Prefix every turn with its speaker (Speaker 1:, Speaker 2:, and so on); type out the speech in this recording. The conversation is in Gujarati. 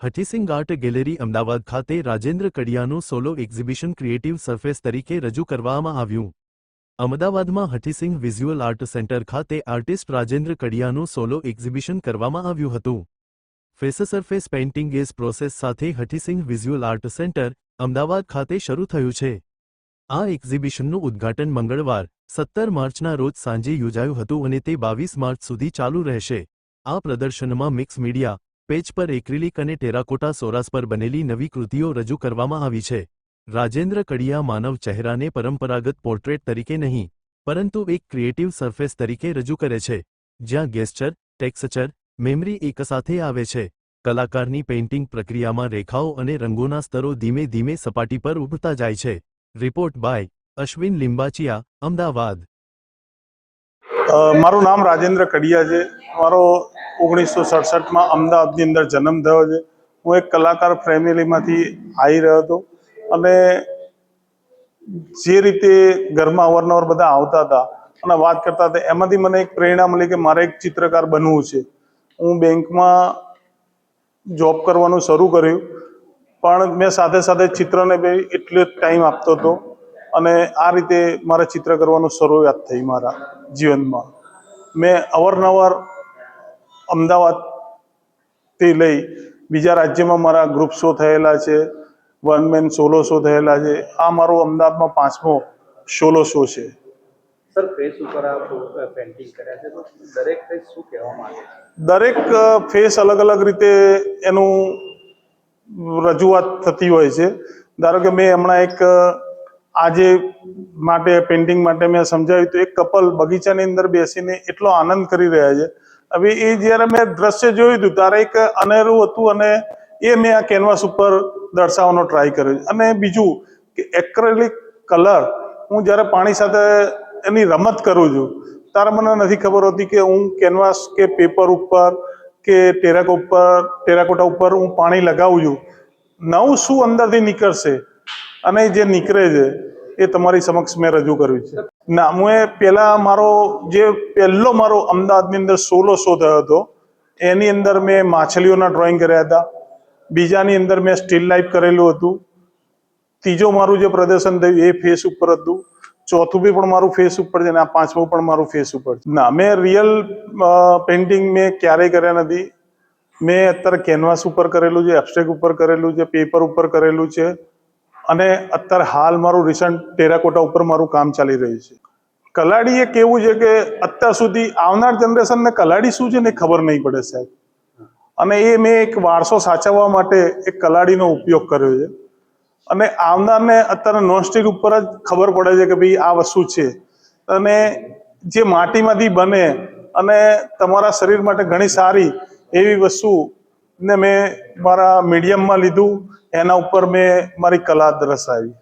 Speaker 1: હઠીસિંગ આર્ટ ગેલેરી અમદાવાદ ખાતે રાજેન્દ્ર કડિયાનું સોલો એક્ઝિબિશન ક્રિએટિવ સરફેસ તરીકે રજૂ કરવામાં આવ્યું। અમદાવાદમાં હઠીસિંગ વિઝ્યુઅલ આર્ટ સેન્ટર ખાતે આર્ટિસ્ટ રાજેન્દ્ર કડિયાનું સોલો એક્ઝિબિશન કરવામાં આવ્યું હતું। Face surface painting as process સાથે Hathising visual art centre Ahmedabad ખાતે શરૂ થયું છે। આ એક્ઝિબિશનનું ઉદ્ઘાટન મંગળવાર 17 માર્ચના રોજ સાંજે યોજાયું હતું અને તે 22 માર્ચ સુધી ચાલુ રહેશે। આ પ્રદર્શનમાં મિક્સ મીડિયા પેજ પર એક્રિલિક અને ટેરાકોટા સોરાસ પર બનેલી નવી કૃતિઓ રજૂ કરવામાં આવી છે। રાજેન્દ્ર કડિયા માનવ ચહેરાને પરંપરાગત પોર્ટ્રેટ તરીકે નહીં પરંતુ એક ક્રિએટિવ સરફેસ તરીકે રજૂ કરે છે, જ્યાં ગેસ્ચર, ટેક્સચર, મેમરી એકસાથે આવે છે। કલાકારની પેઇન્ટિંગ પ્રક્રિયામાં રેખાઓ અને રંગોના સ્તરો ધીમે ધીમે સપાટી પર ઉભરતા જાય છે। Report by Ashwin Limbachiya, Ahmedabad.
Speaker 2: મારું નામ રાજેન્દ્ર કડિયા છે। મારો 1967માં અમદાવાદની અંદર જન્મ થયો છે। હું એક કલાકાર ફેમિલીમાંથી આવી રહ્યો હતો અને જે રીતે ઘરમાં અવારનવાર બધા આવતા હતા અને વાત કરતા હતા, એમાંથી મને એક પ્રેરણા મળી કે મારે એક ચિત્રકાર બનવું છે। હું બેંકમાં જોબ કરવાનું શરૂ કર્યું, પણ મેં સાથે સાથે ચિત્રને બી એટલો જ ટાઈમ આપતો હતો અને આ રીતે મારે ચિત્ર કરવાનું શરૂઆત થઈ મારા જીવનમાં। મેં અવારનવાર અમદાવાદથી લઈ બીજા રાજ્યમાં મારા ગ્રુપ શો થયેલા છે, વન મેન સોલો શો થયેલા છે। આ મારો અમદાવાદમાં 5મો સોલો શો છે।
Speaker 3: સર, ફેસ ઉપર આપ પેઇન્ટિંગ કર્યા છે, તો દરેક ફેસ શું કહેવા માંગે છે?
Speaker 2: દરેક ફેસ અલગ અલગ રીતે એનું રજૂઆત થતી હોય છે। ધારો કે મેં હમણાં એક આજે માટે પેઇન્ટિંગ માટે મેં સમજાવ્યું તો એક કપલ બગીચાની અંદર બેસીને એટલો આનંદ કરી રહ્યા છે। હવે એ જ્યારે મેં દ્રશ્ય જોયું હતું ત્યારે એક અનેરું હતું અને એ મેં આ કેનવાસ ઉપર દર્શાવવાનો ટ્રાય કર્યો છે। અને બીજું કે એક્રેલિક કલર હું જ્યારે પાણી સાથે એની રમત કરું છું ત્યારે મને નથી ખબર હોતી કે હું કેનવાસ કે પેપર ઉપર કે ટેરાકોટા ઉપર હું પાણી લગાવું છું, નવું શું અંદરથી નીકળશે અને જે નીકળે છે એ તમારી સમક્ષ મેં રજૂ કર્યું છે। ના, હું પહેલો મારો અમદાવાદની અંદર સોલો શો થયો હતો, એની અંદર મેં માછલીઓના ડ્રોઈંગ કર્યા હતા, બીજાની અંદર મેં સ્ટીલ લાઈફ કરેલું હતું, ત્રીજો મારું જે પ્રદર્શન થયું એ ફેસ ઉપર હતું, ચોથું બી પણ મારું ફેસ ઉપર છે અને આ 5મું પણ મારું ફેસ ઉપર છે। ના, મેં રિયલ પેઇન્ટિંગ મેં ક્યારેય કર્યા નથી। મેં અત્યારે કેનવાસ ઉપર કરેલું છે, એબ્સ્ટ્રેક્ટ ઉપર કરેલું છે, પેપર ઉપર કરેલું છે અને અત્યારે હાલ મારું રિસન્ટ ટેરાકોટા ઉપર મારું કામ ચાલી રહ્યું છે। કલાડી એક એવું છે કે અત્યાર સુધી આવનાર જનરેશનને કલાડી શું છે ને ખબર નહીં પડે સાહેબ, અને એ મેં એક વારસો સાચવવા માટે એક કલાડીનો ઉપયોગ કર્યો છે અને આવનારને અત્યારે નોનસ્ટિક ઉપર જ ખબર પડે છે કે ભાઈ આ વસ્તુ છે અને જે માટીમાંથી બને અને તમારા શરીર માટે ઘણી સારી એવી વસ્તુને મેં મારા મીડિયમમાં લીધું, એના ઉપર મેં મારી કલા દર્શાવી।